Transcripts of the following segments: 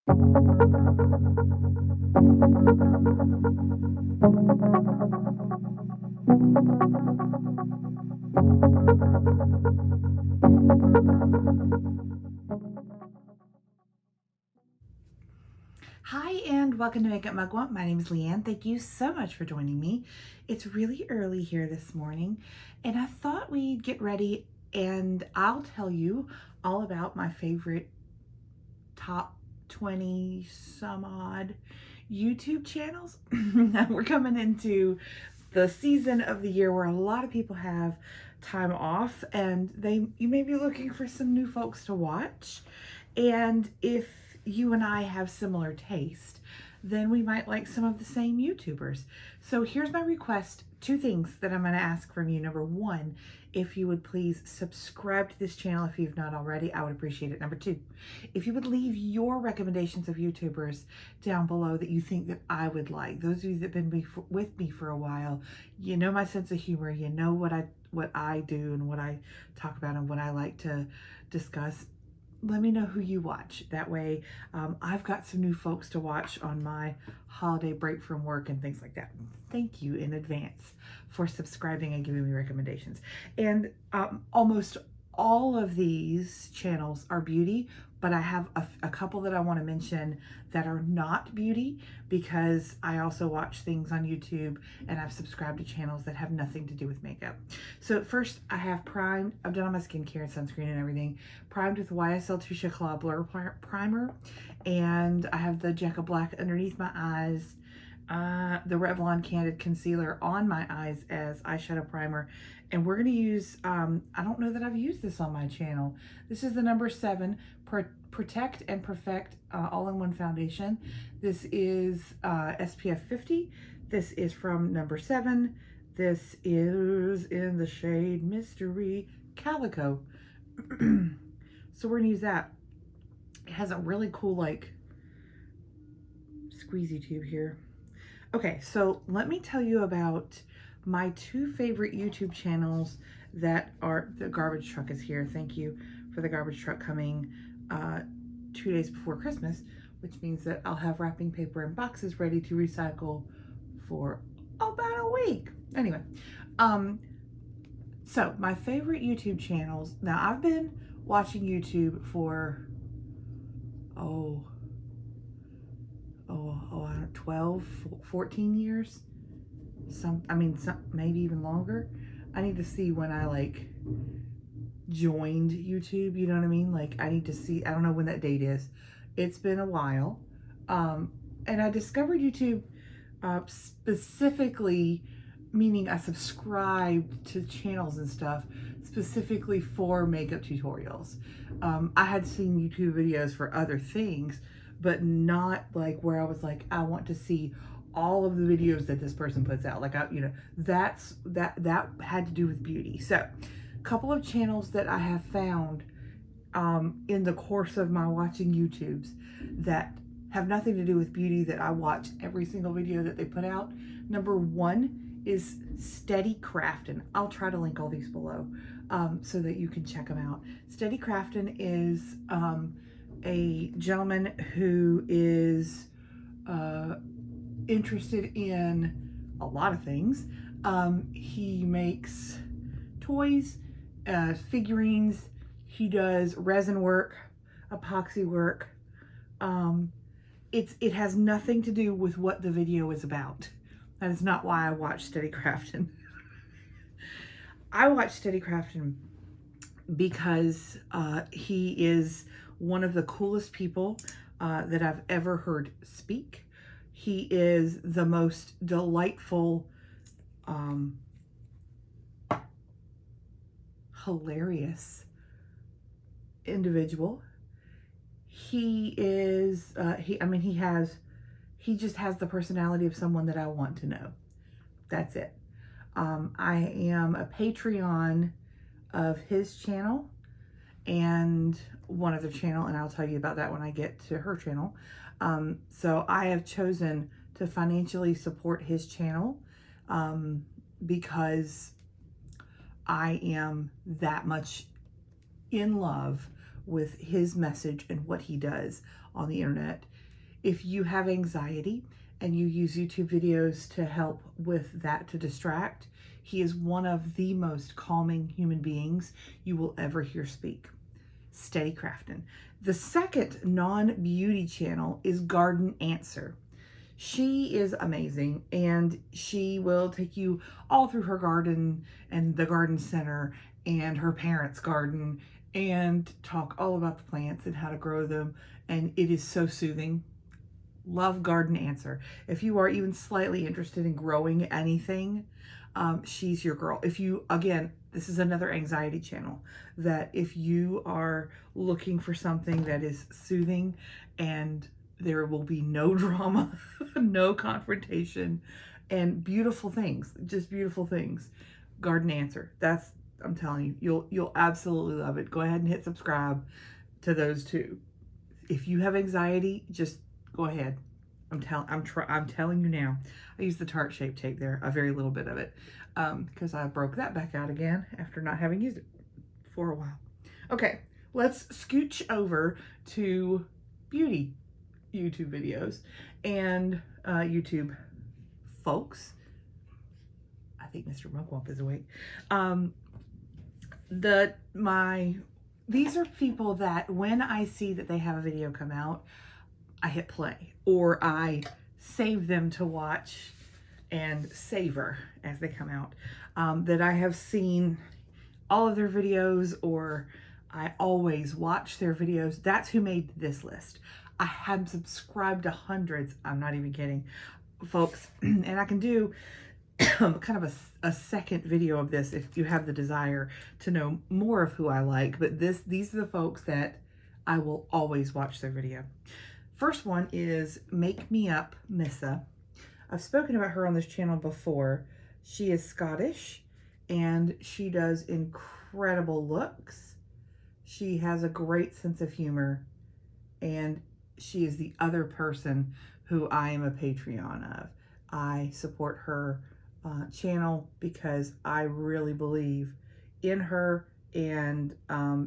Hi and welcome to Makeup Mugwump. My name is Leanne. Thank you so much for joining me. It's really early here this morning and I thought we'd get ready and I'll tell you all about my favorite top 20 some odd YouTube channels. We're coming into the season of the year where a lot of people have time off and you may be looking for some new folks to watch. And if you and I have similar taste, then we might like some of the same YouTubers. So here's my request. Two things that I'm going to ask from you. Number one, if you would please subscribe to this channel if you've not already, I would appreciate it. Number two, if you would leave your recommendations of YouTubers down below that you think that I would like. Those of you that have been with me for a while, you know my sense of humor, you know what I do and what I talk about and what I like to discuss. Let me know who you watch. That way I've got some new folks to watch on my holiday break from work and things like that. Thank you in advance for subscribing and giving me recommendations. And almost all of these channels are beauty, but I have a couple that I want to mention that are not beauty because I also watch things on YouTube and I've subscribed to channels that have nothing to do with makeup. So first I have primed, I've done all my skincare and sunscreen and everything, primed with YSL Touche Éclat Blur Primer, and I have the Jecca Black underneath my eyes, the Revlon Candid Concealer on my eyes as eyeshadow primer. And we're going to use, I don't know that I've used this on my channel. This is the number 7 Protect and Perfect all-in-one foundation. This is SPF 50. This is from number 7. This is in the shade Mystery Calico. So we're going to use that. It has a really cool like squeezy tube here. Okay, so let me tell you about my 2 favorite YouTube channels that are, the garbage truck is here. Thank you for the garbage truck coming 2 days before Christmas, which means that I'll have wrapping paper and boxes ready to recycle for about a week. Anyway, so my favorite YouTube channels, now I've been watching YouTube for, I don't know, 12, 14 years. Maybe even longer. I need to see when I like joined YouTube, you know what I mean? Like I need to see, I don't know when that date is. It's been a while. And I discovered YouTube specifically, meaning I subscribed to channels and stuff specifically for makeup tutorials. I had seen YouTube videos for other things, but not like where I was like, I want to see all of the videos that this person puts out. Like, that had to do with beauty. So a couple of channels that I have found in the course of my watching YouTubes that have nothing to do with beauty that I watch every single video that they put out. Number 1 is Steady Craftin'. I'll try to link all these below so that you can check them out. Steady Craftin' is a gentleman who is interested in a lot of things. He makes toys, figurines, he does resin work, epoxy work. It has nothing to do with what the video is about. That is not why I watch Steady Craftin'. I watch Steady Craftin' because he is one of the coolest people that I've ever heard speak. He is the most delightful, hilarious individual. He is, he just has the personality of someone that I want to know. That's it. I am a Patreon of his channel and one other channel, and I'll tell you about that when I get to her channel. So I have chosen to financially support his channel because I am that much in love with his message and what he does on the internet. If you have anxiety and you use YouTube videos to help with that, to distract, he is one of the most calming human beings you will ever hear speak. Steady crafting. The second non-beauty channel is Garden Answer. She is amazing, and she will take you all through her garden and the garden center and her parents' garden and talk all about the plants and how to grow them, and it is so soothing. Love Garden Answer. If you are even slightly interested in growing anything, she's your girl. If you, again, this is another anxiety channel, that if you are looking for something that is soothing and there will be no drama, no confrontation, and beautiful things, just beautiful things, Garden Answer. That's, I'm telling you, you'll absolutely love it. Go ahead and hit subscribe to those two. If you have anxiety, just go ahead. I'm telling you now. I used the tart shape tape there, a very little bit of it, because I broke that back out again after not having used it for a while. Okay, let's scooch over to beauty YouTube videos and YouTube folks. I think Mr. Mugwump is awake. These are people that when I see that they have a video come out, I hit play, or I save them to watch and savor as they come out. That I have seen all of their videos, or I always watch their videos. That's who made this list. I have subscribed to hundreds. I'm not even kidding, folks. And I can do kind of a second video of this if you have the desire to know more of who I like. But these are the folks that I will always watch their video. First one is Makeup Mugwump. I've spoken about her on this channel before. She is Scottish and she does incredible looks. She has a great sense of humor, and she is the other person who I am a Patreon of. I support her channel because I really believe in her, and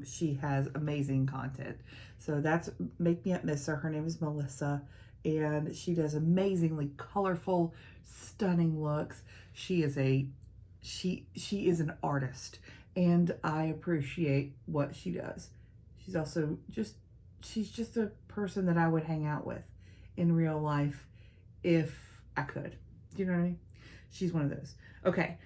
she has amazing content. So that's Makeup Mugwump. Her name is Melissa, and she does amazingly colorful, stunning looks. She is an artist, and I appreciate what she does. She's also she's just a person that I would hang out with in real life if I could. Do you know what I mean? She's one of those. Okay,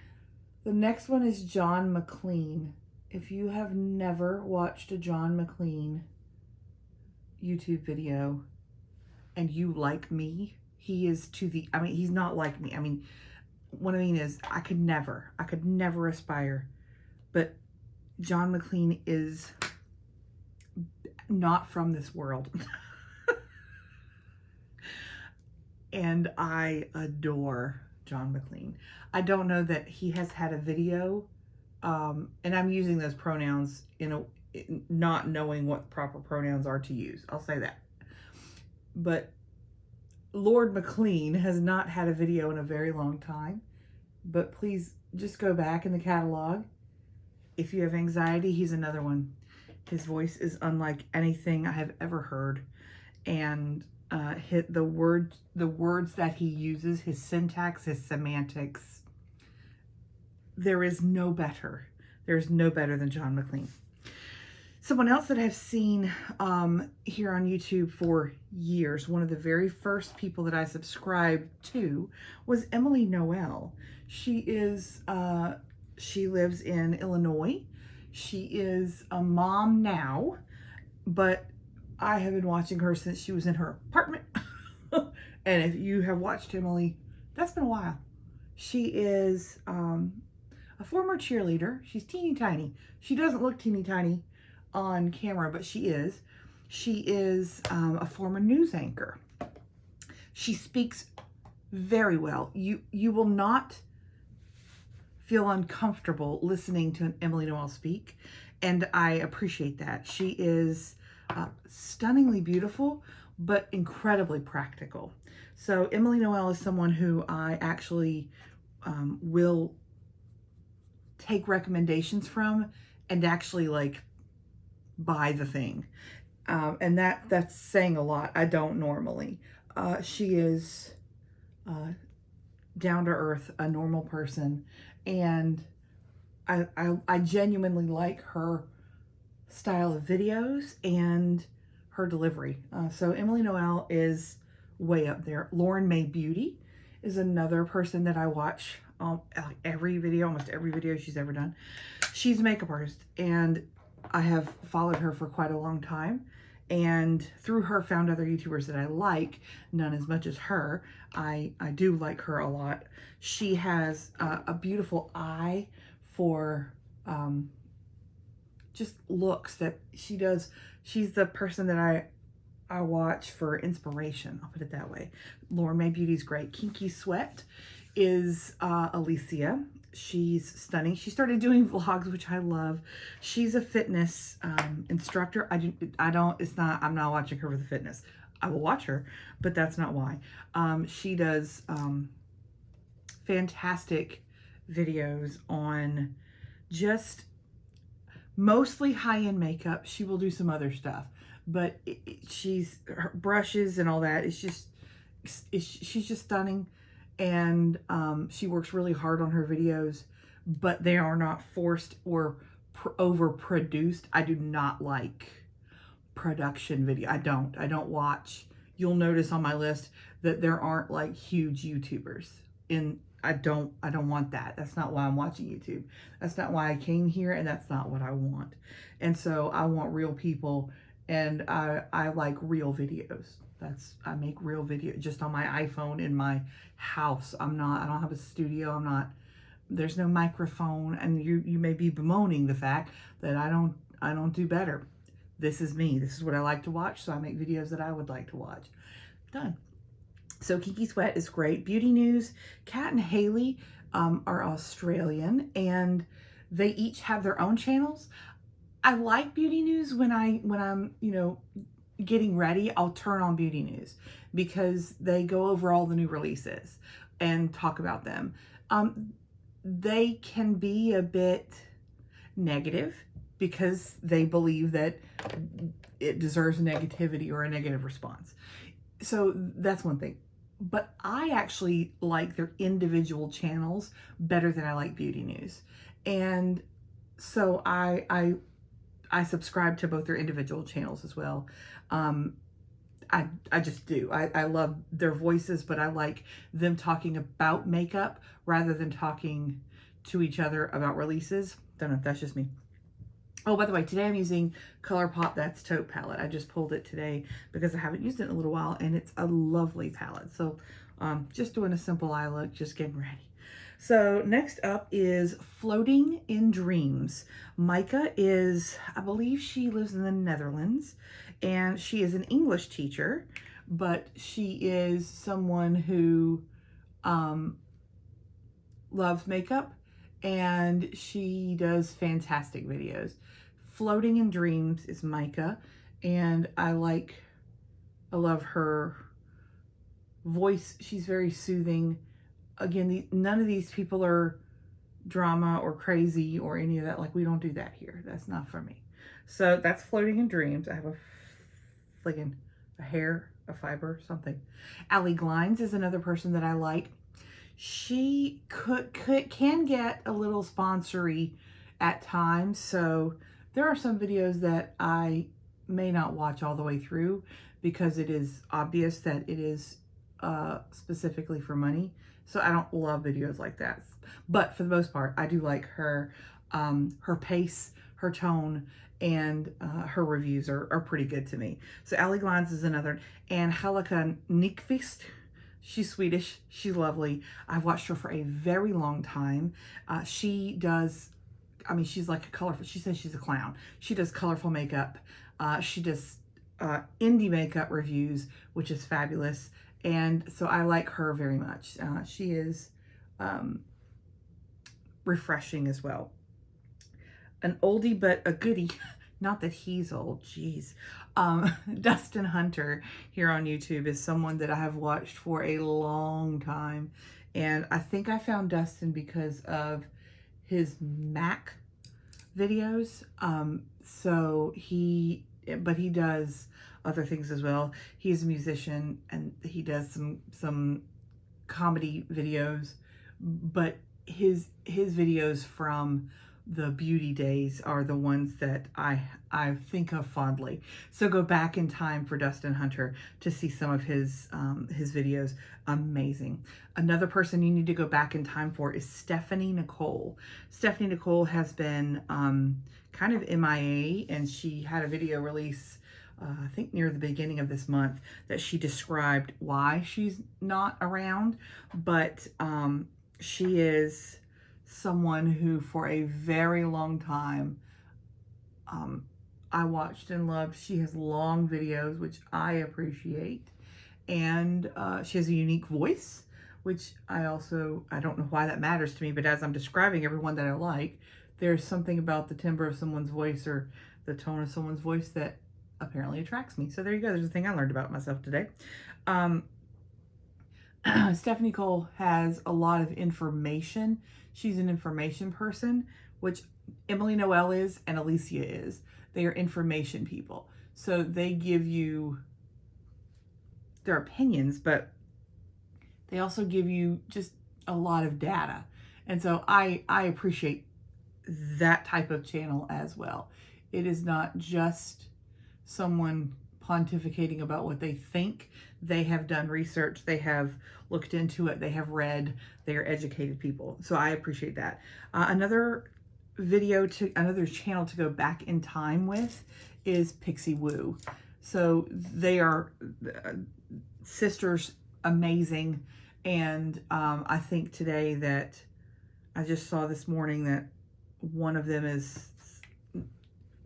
the next one is John Mclean. If you have never watched a John Mclean YouTube video and you like me, he is he's not like me. I mean, what I mean is I could never aspire, but John Mclean is not from this world. And I adore John Mclean. I don't know that he has had a video, and I'm using those pronouns not knowing what proper pronouns are to use. I'll say that. But Lord Mclean has not had a video in a very long time, but please just go back in the catalog. If you have anxiety, he's another one. His voice is unlike anything I have ever heard, and hit the words that he uses, his syntax, his semantics. There is no better. There's no better than John Mclean. Someone else that I've seen here on YouTube for years, one of the very first people that I subscribed to was Noel. She lives in Illinois. She is a mom now, but I have been watching her since she was in her apartment. And if you have watched Emily, that's been a while. She is a former cheerleader. She's teeny tiny. She doesn't look teeny tiny on camera, but she is. She is a former news anchor. She speaks very well. You will not feel uncomfortable listening to an Aly Noel speak, and I appreciate that. She is stunningly beautiful, but incredibly practical. So Aly Noel is someone who I actually will take recommendations from and actually like buy the thing. And that's saying a lot. I don't normally. She is down to earth, a normal person, and I genuinely like her style of videos and her delivery. So Emily Noel is way up there. Lauren May Beauty is another person that I watch every video, almost every video she's ever done. She's a makeup artist, and I have followed her for quite a long time, and through her found other YouTubers that I like, none as much as her. I do like her a lot. She has a beautiful eye for just looks that she does. She's the person that I watch for inspiration, I'll put it that way. Lauren May Beauty's great. Kinky Sweat is Alicia. She's stunning. She started doing vlogs, which I love. She's a fitness instructor. I'm not watching her for the fitness. I will watch her, but that's not why. She does fantastic videos on just mostly high-end makeup. She will do some other stuff, but her brushes and all that, she's just stunning. And she works really hard on her videos, but they are not forced or overproduced. I do not like production video. I don't watch. You'll notice on my list that there aren't like huge YouTubers. I don't want that. That's not why I'm watching YouTube. That's not why I came here, and that's not what I want. And so I want real people, and I like real videos. I make real video just on my iPhone in my house. I don't have a studio. There's no microphone, and you may be bemoaning the fact that I don't do better. This is me. This is what I like to watch, so I make videos that I would like to watch. Done. So Kinky Sweat is great. Beauty News, Kat and Haley are Australian, and they each have their own channels. I like Beauty News when I'm, getting ready. I'll turn on Beauty News because they go over all the new releases and talk about them. They can be a bit negative because they believe that it deserves negativity or a negative response. So that's one thing. But I actually like their individual channels better than I like Beauty News. And so I subscribe to both their individual channels as well. I just do. I love their voices, but I like them talking about makeup rather than talking to each other about releases. Don't know, that's just me. Oh, by the way, today I'm using ColourPop That's Taupe palette. I just pulled it today because I haven't used it in a little while, and it's a lovely palette. So just doing a simple eye look, just getting ready. So next up is Floating in Dreams. Micah is, I believe she lives in the Netherlands, and she is an English teacher, but she is someone who loves makeup, and she does fantastic videos. Floating in Dreams is Micah, and I love her voice. She's very soothing. Again, none of these people are drama or crazy or any of that. Like, we don't do that here. That's not for me. So that's Floating in Dreams. I have a fiber, something. Aly Glynes is another person that I like. She can get a little sponsory at times, so there are some videos that I may not watch all the way through because it is obvious that it is specifically for money. So I don't love videos like that. But for the most part, I do like her pace, her tone, and her reviews are pretty good to me. So Aly Glynes is another. And Halika Nyqvist, she's Swedish. She's lovely. I've watched her for a very long time. She does, she's like a colorful, she says she's a clown. She does colorful makeup. She does indie makeup reviews, which is fabulous. And so I like her very much. She is refreshing as well. An oldie but a goodie. Not that he's old, geez. Dustin Hunter here on YouTube is someone that I have watched for a long time. And I think I found Dustin because of his MAC videos. So he but he does other things as well. He's a musician and he does some comedy videos, but his videos from the beauty days are the ones that I think of fondly. So go back in time for Dustin Hunter to see some of his videos. Amazing. Another person you need to go back in time for is Stephanie Nicole. Stephanie Nicole has been kind of MIA, and she had a video release I think near the beginning of this month that she described why she's not around, but she is someone who for a very long time I watched and loved. She has long videos, which I appreciate, and she has a unique voice, which I don't know why that matters to me, but as I'm describing everyone that I like, there's something about the timbre of someone's voice or the tone of someone's voice that apparently attracts me. So there you go. There's a thing I learned about myself today. Stephanie Cole has a lot of information. She's an information person, which Emily Noel is and Alicia is. They are information people. So they give you their opinions, but they also give you just a lot of data. And so I appreciate that type of channel as well. It is not just someone pontificating about what they think. They have done research, they have looked into it, they have read, they are educated people. So I appreciate that. Another channel to go back in time with is Pixie Woo. So they are sisters, amazing. And I think today that I just saw this morning that one of them is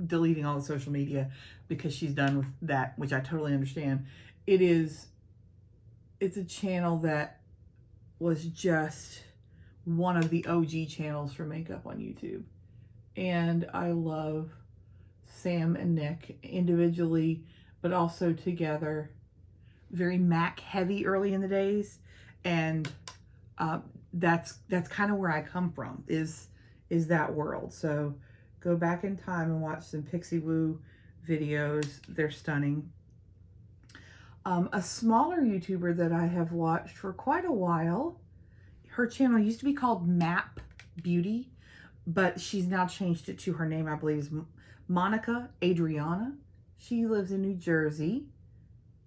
deleting all the social media because she's done with that, which I totally understand. It's a channel that was just one of the OG channels for makeup on YouTube. And I love Sam and Nick individually, but also together. Very Mac heavy early in the days. And that's kind of where I come from, is that world. So go back in time and watch some Pixie Woo videos. They're stunning. A smaller YouTuber that I have watched for quite a while, her channel used to be called Map Beauty, but she's now changed it to her name, I believe, is Monica Adriana. She lives in New Jersey,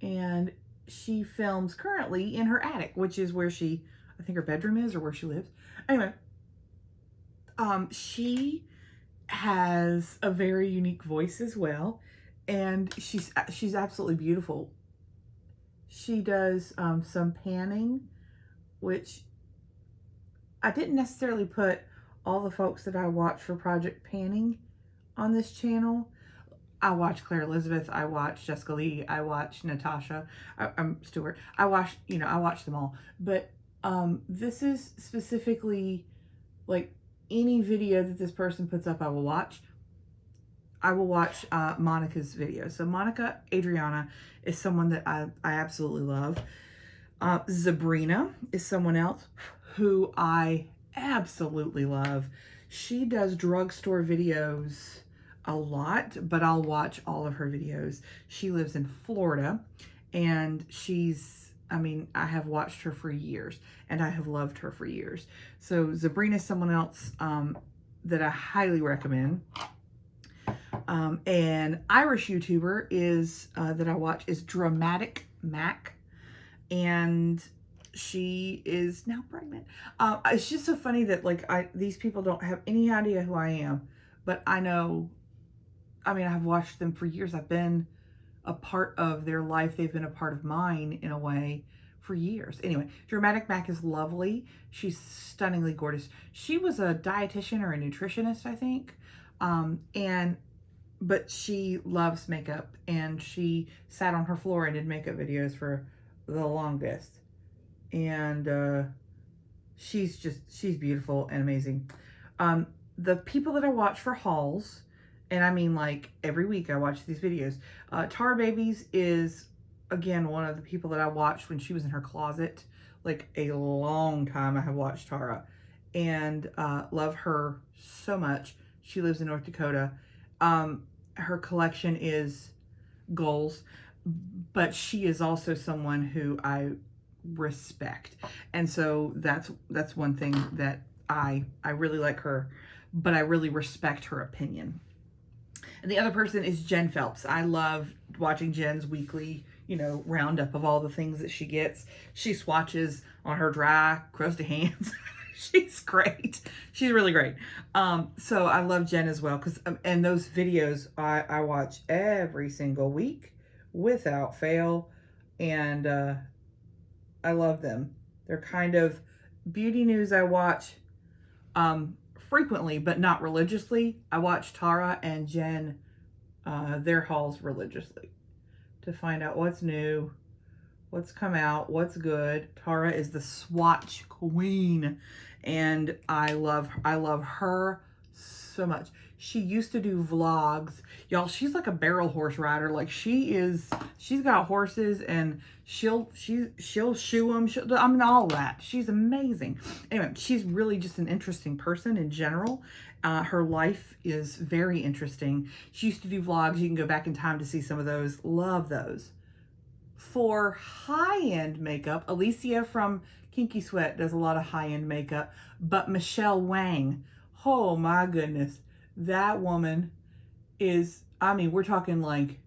and she films currently in her attic, which is where I think her bedroom is, or where she lives. Anyway, she has a very unique voice as well, and she's absolutely beautiful. She does some panning, which I didn't necessarily put all the folks that I watch for Project Panning on this channel. I watch Claire Elizabeth, I watch Jessica Lee, I watch Natasha, I'm Stewart. I watch them all. But this is specifically like any video that this person puts up, I will watch. I will watch Monica's video. So Monica Adriana is someone that I absolutely love. Sabrina is someone else who I absolutely love. She does drugstore videos a lot, but I'll watch all of her videos. She lives in Florida, and I have watched her for years, and I have loved her for years. So Sabrina is someone else that I highly recommend. An Irish YouTuber that I watch is Dramatic Mac, and she is now pregnant. It's just so funny that these people don't have any idea who I am, but I know. I've watched them for years. I've been a part of their life. They've been a part of mine in a way for years. Anyway, Dramatic Mac is lovely. She's stunningly gorgeous. She was a dietitian or a nutritionist, I think. But she loves makeup, and she sat on her floor and did makeup videos for the longest. And she's beautiful and amazing. The people that I watch for hauls, and like every week I watch these videos. Tara Babies is, again, one of the people that I watched when she was in her closet. Like a long time I have watched Tara, and love her so much. She lives in North Dakota. Her collection is goals, but she is also someone who I respect. And so that's one thing that I really like her, but I really respect her opinion. And the other person is Jen Phelps. I love watching Jen's weekly, roundup of all the things that she gets. She swatches on her dry, crusty hands. She's great. She's really great. So I love Jen as well, because and those videos I watch every single week without fail, and I love them. They're kind of beauty news I watch frequently, but not religiously. I watch Tara and Jen, their hauls religiously to find out what's new, what's come out, what's good. Tara is the swatch queen, and I love her so much. She used to do vlogs. Y'all, she's like a barrel horse rider. Like she's got horses, and she'll shoe them. I mean, all that. She's amazing. Anyway, she's really just an interesting person in general. Her life is very interesting. She used to do vlogs. You can go back in time to see some of those. Love those. For high-end makeup, Alicia from Kinky Sweat does a lot of high-end makeup, but Michelle Wang, oh my goodness, that woman is, I mean, we're talking like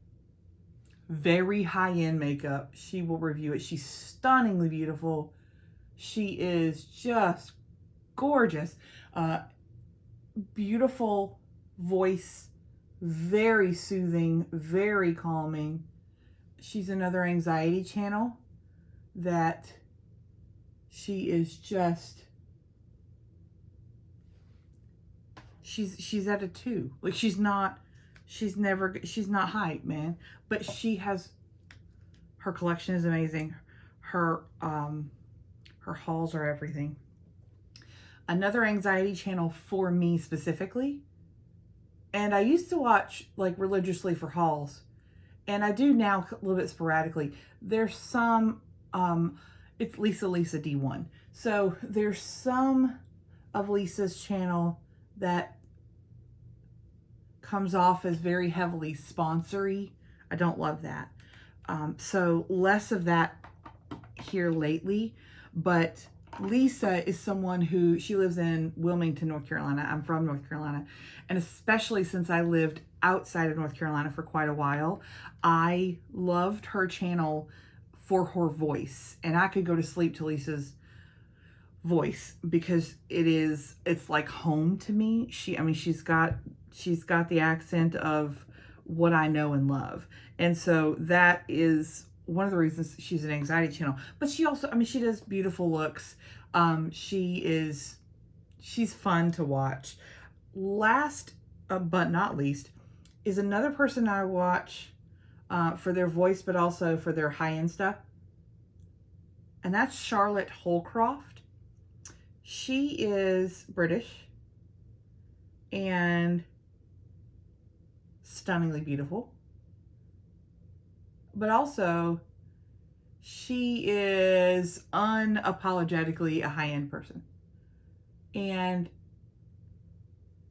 very high-end makeup. She will review it. She's stunningly beautiful. She is just gorgeous. Beautiful voice, very soothing, very calming. She's another anxiety channel that she is just, she's at a 2. Like she's not hype, man, but she has, her collection is amazing. Her hauls are everything. Another anxiety channel for me specifically, and I used to watch like religiously for hauls, and I do now a little bit sporadically. There's some, it's Lisa D1. So there's some of Lisa's channel that comes off as very heavily sponsory. I don't love that. So less of that here lately, but Lisa is someone who, she lives in Wilmington, North Carolina. I'm from North Carolina. And especially since I lived outside of North Carolina for quite a while, I loved her channel for her voice. And I could go to sleep to Lisa's voice because it's like home to me. She's got the accent of what I know and love. And so that is one of the reasons she's an anxiety channel. But she also, she does beautiful looks. She's fun to watch. Last but not least is another person I watch for their voice, but also for their high-end stuff. And that's Charlotte Holcroft. She is British and stunningly beautiful. But also, she is unapologetically a high-end person. And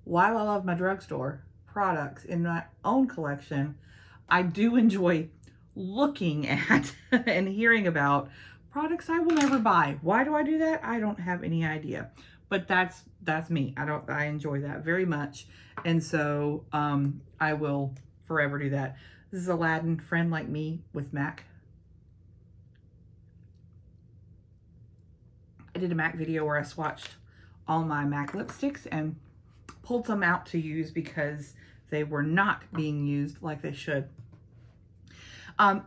while I love my drugstore products in my own collection, I do enjoy looking at and hearing about products I will never buy. Why do I do that? I don't have any idea. But that's me. I enjoy that very much. And so I will forever do that. This is Aladdin, Friend Like Me with MAC. I did a MAC video where I swatched all my MAC lipsticks and pulled some out to use because they were not being used like they should.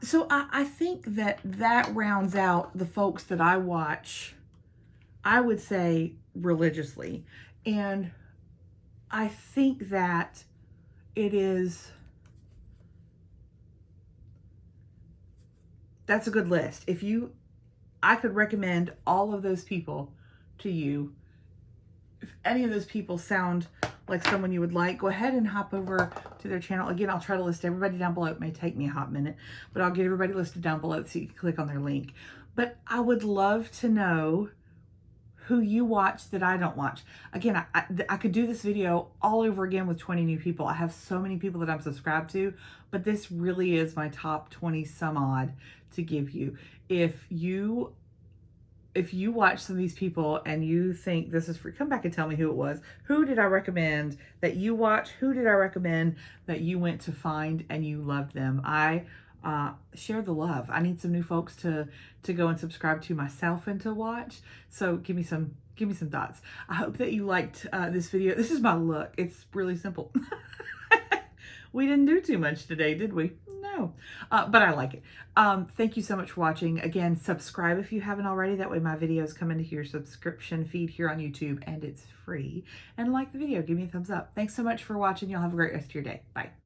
So I think that rounds out the folks that I watch, I would say, religiously. And I think that that's a good list. I could recommend all of those people to you. If any of those people sound like someone you would like, go ahead and hop over to their channel. Again, I'll try to list everybody down below. It may take me a hot minute, but I'll get everybody listed down below so you can click on their link. But I would love to know who you watch that I don't watch. Again, I could do this video all over again with 20 new people. I have so many people that I'm subscribed to, but this really is my top 20 some odd to give you. If you watch some of these people and you think this is free, come back and tell me who it was. Who did I recommend that you watch? Who did I recommend that you went to find and you loved them? I share the love. I need some new folks to go and subscribe to myself and to watch. So give me some thoughts. I hope that you liked this video. This is my look. It's really simple. We didn't do too much today, did we? No, but I like it. Thank you so much for watching. Again, subscribe if you haven't already. That way my videos come into your subscription feed here on YouTube and it's free. And like the video, give me a thumbs up. Thanks so much for watching. Y'all have a great rest of your day. Bye.